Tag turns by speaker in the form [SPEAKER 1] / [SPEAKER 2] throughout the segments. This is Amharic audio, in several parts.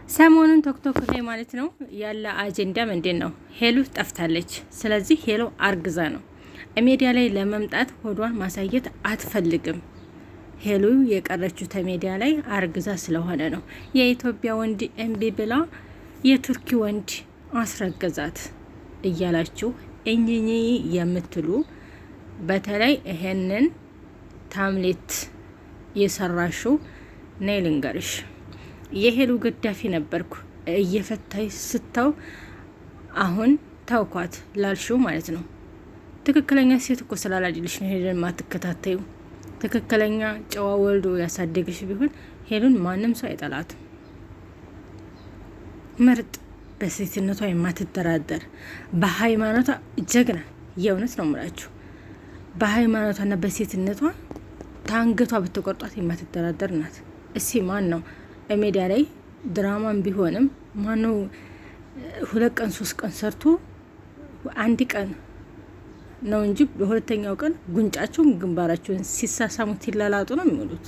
[SPEAKER 1] ሰሞኑን ቶክቶክ ላይ ማለት ነው ያለ አጀንዳ ምንድን ነው? ሄሉ ጠፍታለች። ስለዚህ ሄሉ አርግዛ ነው ሚዲያ ላይ ለመምጣት ሆዷን ማሳየት አትፈልግም። ሄሉ የቀረችው ተሜዲያ ላይ አርግዛ ስለሆነ ነው። የኢትዮጵያ ወንድ እምቢ ብላ የቱርኪ ወንድ አስረገዛት እያላችሁ እኝኝ የምትሉ በተለይ ይሄንን ታምሌት የሰራሽው ነይ ልንገርሽ፣ የሄሉ ገዳፊ ነበርኩ እየፈታይ ስተው አሁን ታውኳት ላልሽው ማለት ነው። ትክክለኛ ሴት እኮ ስላላድልሽ ነው ሄሉን ማትከታተዩ። ትክክለኛ ጨዋ ወልዶ ያሳደግሽ ቢሆን ሄሉን ማንም ሰው አይጠላትም። ምርጥ በሴትነቷ የማትደራደር በሃይማኖቷ ጀግና፣ የእውነት ነው የምላችሁ። በሃይማኖቷና በሴትነቷ ታንገቷ ብትቆርጧት የማትደራደር ናት። እሲ ማን ነው ሜዲያ ላይ ድራማም ቢሆንም ማነው 2 ቀን 3 ቀን ሰርቶ አንድ ቀን ነው እንጂ በሁለተኛው ቀን ጉንጫቸውን ግንባራቸውን ሲሳሳሙት ይላላጡ ነው የሚሉት።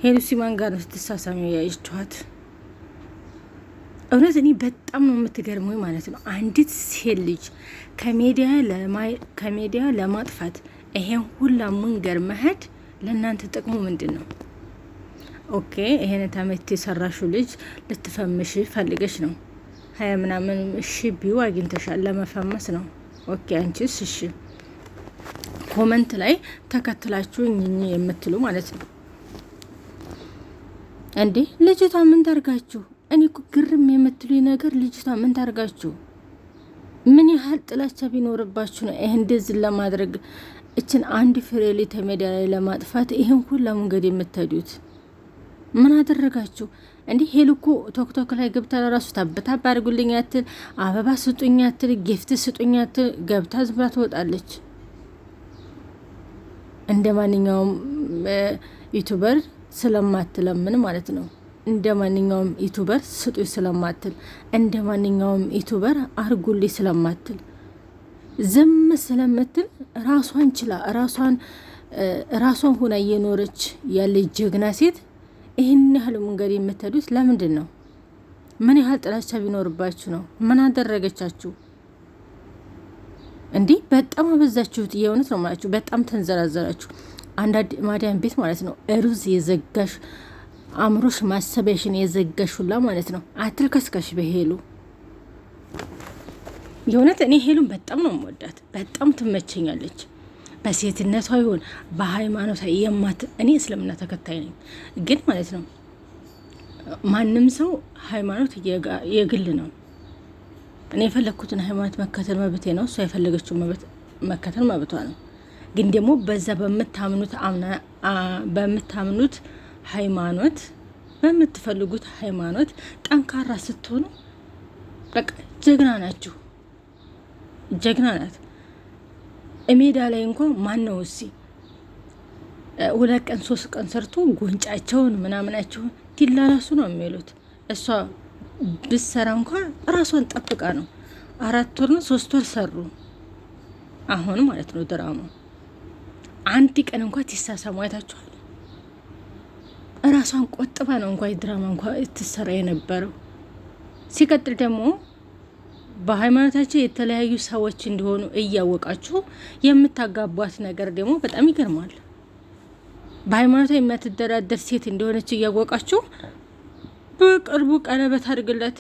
[SPEAKER 1] ሄሉ ሲማን ጋር ነው ስትሳሳሙ ያያችኋት። እውነት እኔ በጣም ነው የምትገርመው ማለት ነው። አንዲት ሴት ልጅ ከሜዲያ ለማጥፋት ይሄን ሁላ መንገር መሄድ ለእናንተ ጥቅሙ ምንድን ነው? ኦኬ ይሄን ታመት የሰራሹ ልጅ ልትፈምሽ ፈልገሽ ነው። 20 ምናምን ቢው አግኝተሻል ለመፈመስ ነው። ኦኬ አንቺስ እሺ ኮመንት ላይ ተከትላችሁ እኝኝ የምትሉ ማለት ነው እንዴ? ልጅቷ ምን ታርጋችሁ? እኔ እኮ ግርም የምትሉ ነገር ልጅቷ ምን ታርጋችሁ? ምን ያህል ጥላቻ ቢኖርባችሁ ነው ይሄን እንደዚህ ለማድረግ እችን አንድ ፍሬ ላይ ተሜዲያ ላይ ለማጥፋት ይሄን ሁሉ መንገድ የምትሄዱት? ምን አደረጋችሁ እንዴ? ሄሉ እኮ ቶክቶክ ላይ ገብታ ለራሱ ታብታብ አድርጉልኝ አትል፣ አበባ ስጡኝ አትል፣ ጊፍት ስጡኝ አትል፣ ገብታ ዝም ብላ ትወጣለች። እንደ ማንኛውም ዩቲዩበር ስለማትለምን ማለት ነው። እንደ ማንኛውም ዩቲዩበር ስጡኝ ስለማትል፣ እንደ ማንኛውም ዩቲዩበር አርጉልኝ ስለማትል፣ ዝም ስለምትል ራሷን ችላ ራሷን ሆና እየኖረች ያለች ጀግና ሴት ይህን ያህል መንገድ የምትሄዱት ለምንድን ነው? ምን ያህል ጥላቻ ቢኖርባችሁ ነው? ምን አደረገቻችሁ እንዲህ? በጣም አበዛችሁት። የእውነት ነው ማለችሁ። በጣም ተንዘራዘራችሁ። አንዳንድ ማዲያን ቤት ማለት ነው ሩዝ የዘጋሽ አእምሮሽ ማሰቢያሽን የዘጋሽ ሁላ ማለት ነው። አትልከስከሽ በሄሉ። የእውነት እኔ ሄሉን በጣም ነው የምወዳት። በጣም ትመቸኛለች። በሴትነቷ ይሁን በሃይማኖቷ እኔ እስልምና ተከታይ ነኝ፣ ግን ማለት ነው ማንም ሰው ሃይማኖት የግል ነው። እኔ የፈለግኩትን ሃይማኖት መከተል መብቴ ነው። እሷ የፈለገችው መከተል መብቷ ነው። ግን ደግሞ በዛ በምታምኑት ሃይማኖት በምትፈልጉት ሃይማኖት ጠንካራ ስትሆኑ በቃ ጀግና ናችሁ። ጀግና ናት። ሜዳ ላይ እንኳን ማን ነው እሲ 2 ቀን 3 ቀን ሰርቶ ጉንጫቸውን ምናምናቸውን ዲላላሱ ነው የሚሉት። እሷ ብሰራ እንኳን ራሷን ጠብቃ ነው። 4 ወር ነው 3 ወር ሰሩ አሁን ማለት ነው ድራማ። አንድ ቀን እንኳን ትሳሳሙ አይታችኋል? ራሷን ቆጥባ ነው እንኳን ድራማ እንኳን ትሰራ የነበረው። ሲቀጥል ደግሞ በሃይማኖታቸው የተለያዩ ሰዎች እንደሆኑ እያወቃችሁ የምታጋቧት ነገር ደግሞ በጣም ይገርማል። በሃይማኖቷ የማትደራደር ሴት እንደሆነች እያወቃችሁ በቅርቡ ቀለበት አድርግለት፣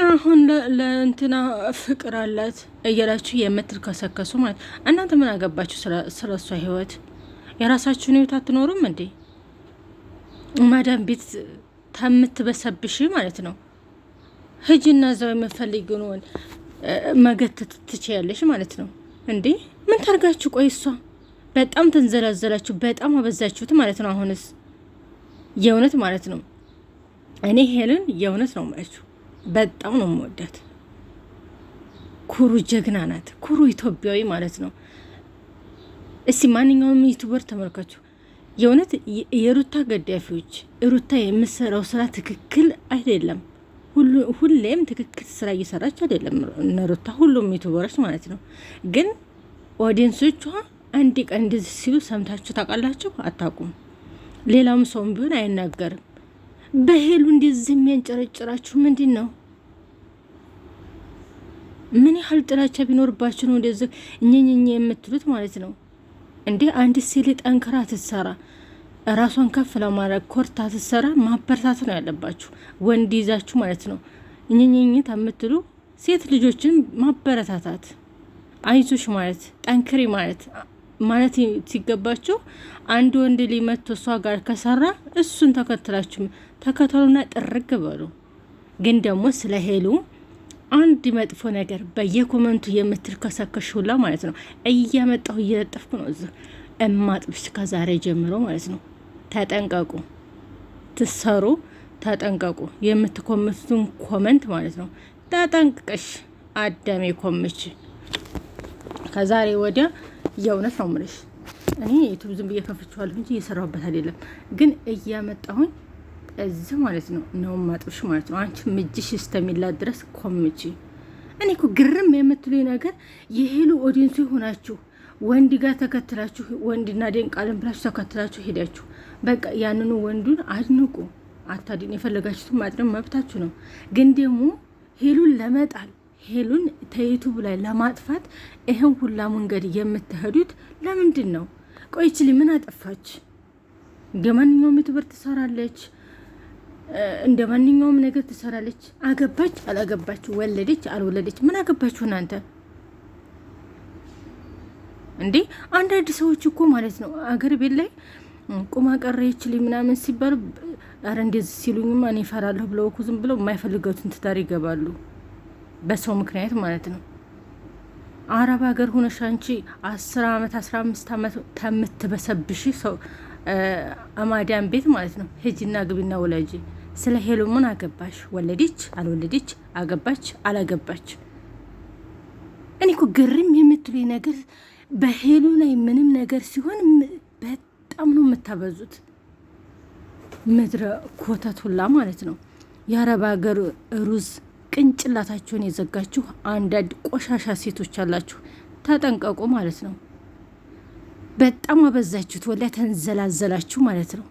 [SPEAKER 1] አሁን ለእንትና ፍቅር አላት እያላችሁ የምትልከሰከሱ ማለት እናንተ ምን አገባችሁ ስለሷ ህይወት? የራሳችሁን ህይወት አትኖሩም እንዴ? ማዳም ቤት ተምትበሰብሽ ማለት ነው። ህጅና እዛው የምፈልግውን መገተት ትችያለሽ ማለት ነው እንዴ? ምን ታርጋችሁ? ቆይ እሷ በጣም ተንዘላዘላችሁ፣ በጣም አበዛችሁት ማለት ነው። አሁንስ የእውነት ማለት ነው እኔ ሄልን የእውነት ነው ማለት በጣም ነው የምወዳት። ኩሩ ጀግና ናት። ኩሩ ኢትዮጵያዊ ማለት ነው። እስቲ ማንኛውም ዩቲዩበር ተመልካችሁ የእውነት የሩታ ገዳፊዎች ሩታ የምትሰራው ስራ ትክክል አይደለም። ሁሌም ትክክል ስራ እየሰራች አይደለም ሩታ፣ ሁሉም ዩቲዩበሮች ማለት ነው። ግን ኦዲየንሶቿ አንድ ቀን እንደዚህ ሲሉ ሰምታችሁ ታውቃላችሁ? አታውቁም። ሌላም ሰውም ቢሆን አይናገርም። በሄሉ እንደዚህ የሚያንጨረጭራችሁ ምንድን ነው? ምን ያህል ጥላቻ ቢኖርባችሁ ነው እንደዚህ እኘኘኘ የምትሉት ማለት ነው እንዴ? አንድ ሴት ጠንክራ ትሰራ ራሷን ከፍ ለማድረግ ኮርታ ትሰራ ማበረታት ነው ያለባችሁ፣ ወንድ ይዛችሁ ማለት ነው። እኘኘኝት የምትሉ ሴት ልጆችን ማበረታታት፣ አይዞሽ ማለት ጠንክሪ ማለት ሲገባችሁ፣ አንድ ወንድ ሊመቶ እሷ ጋር ከሰራ እሱን ተከትላችሁ ተከተሉና ጥርግ በሉ። ግን ደግሞ ስለ ሄሉ አንድ መጥፎ ነገር በየኮመንቱ የምትልከሰከሽ ሁላ ማለት ነው እያመጣሁ እየለጠፍኩ ነው እዚህ እማጥብሽ ከዛሬ ጀምሮ ማለት ነው። ተጠንቀቁ፣ ትሰሩ ተጠንቀቁ። የምትኮምቱን ኮመንት ማለት ነው ተጠንቅቀሽ አዳሜ ኮምች። ከዛሬ ወዲያ የእውነት ነው የምልሽ እኔ ዩቱብ ዝም ብዬ ከፍቼዋለሁ እንጂ እየሰራሁበት አይደለም። ግን እያመጣሁኝ እዚህ ማለት ነው ማጥብሽ ማለት ነው። አንቺ ምጅሽ እስከሚላት ድረስ ኮምቺ። እኔ እኮ ግርም የምትሉኝ ነገር የሄሉ ኦዲየንሱ ይሆናችሁ ወንድ ጋር ተከትላችሁ ወንድና ደንቃለን ብላችሁ ተከትላችሁ ሄዳችሁ በቃ ያንኑ ወንዱን አድንቁ። አታድን የፈለጋችሁትን ማድረግ መብታችሁ ነው። ግን ደግሞ ሄሉን ለመጣል ሄሉን ተዩቱብ ላይ ለማጥፋት ይሄን ሁላ መንገድ የምትሄዱት ለምንድን ነው? ቆይችሊ ምን አጠፋች? እንደ ማንኛውም ዩቱበር ትሰራለች፣ እንደ ማንኛውም ነገር ትሰራለች። አገባች አላገባች፣ ወለደች አልወለደች፣ ምን አገባችሁ እናንተ እንዴ? አንዳንድ ሰዎች እኮ ማለት ነው አገር ቤት ላይ ቁማ ቀረ ይችል ምናምን ሲባሉ አረ እንደዚህ ሲሉኝማ እኔ እፈራለሁ ብለው እኮ ዝም ብለው የማይፈልገውትን ትዳር ይገባሉ፣ በሰው ምክንያት ማለት ነው። አረብ ሀገር ሆነሽ አንቺ 10 ዓመት 15 ዓመት ተምትበሰብሽ ሰው አማዳን ቤት ማለት ነው ሂጂና ግቢና ወላጂ። ስለ ሄሉ ምን አገባሽ? ወለደች አልወለደች፣ አገባች አላገባች። እኔ እኮ ግርም የምትሉኝ ነገር በሄሉ ላይ ምንም ነገር ሲሆን በጣም ነው የምታበዙት። ምድረ ኮተት ሁላ ማለት ነው። የአረብ ሀገር ሩዝ ቅንጭላታችሁን የዘጋችሁ አንዳንድ ቆሻሻ ሴቶች አላችሁ፣ ተጠንቀቁ ማለት ነው። በጣም አበዛችሁት፣ ወላ ተንዘላዘላችሁ ማለት ነው።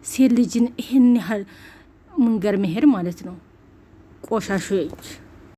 [SPEAKER 1] ሴት ልጅን ይህን ያህል መንገድ መሄድ ማለት ነው ቆሻሾች።